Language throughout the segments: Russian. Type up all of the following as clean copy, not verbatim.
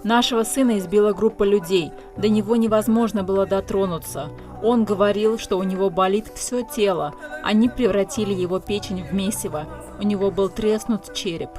Нашего сына избила группа людей, до него невозможно было дотронуться. Он говорил, что у него болит все тело. Они превратили его печень в месиво. У него был треснут череп.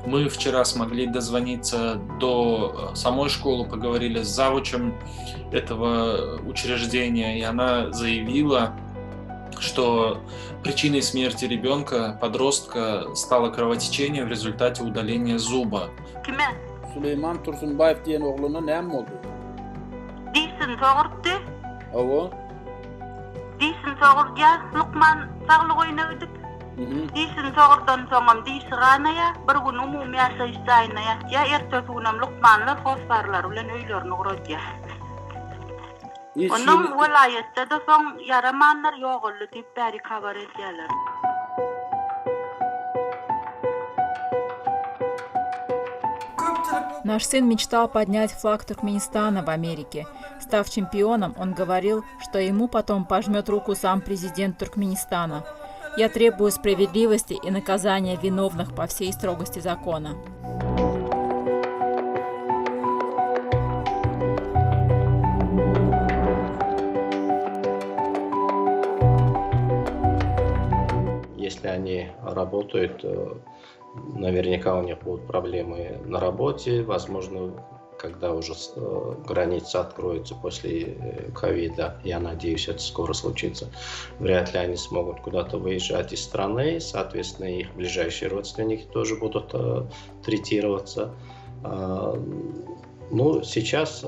Мы вчера смогли дозвониться до самой школы, поговорили с завучем этого учреждения, и она заявила, что причиной смерти ребенка, подростка, стало кровотечение в результате удаления зуба. Süleyman Tursunbayev diyen oğluna ne oldu? Değilsin doğurdu. Ava. Değilsin doğurdu. Lukman sağlık oynadık. Değilsin doğurdan sonra değilsin ranaya. Bir gün umumi asayistayına ya ertesi Lukman'la fosfarlar ulan öylerini uğradı. Onun vilayette de son yaramanlar yok oldu deyip beri haber ediyorlar. Наш сын мечтал поднять флаг Туркменистана в Америке. Став чемпионом, он говорил, что ему потом пожмет руку сам президент Туркменистана. Я требую справедливости и наказания виновных по всей строгости закона. Если они работают, наверняка у них будут проблемы на работе. Возможно, когда уже граница откроется после ковида, я надеюсь, это скоро случится, вряд ли они смогут куда-то выезжать из страны. Соответственно, их ближайшие родственники тоже будут третироваться. Ну, сейчас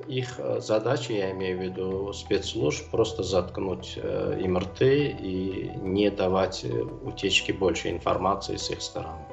их задача, я имею в виду спецслужб, просто заткнуть им рты и не давать утечки больше информации с их стороны.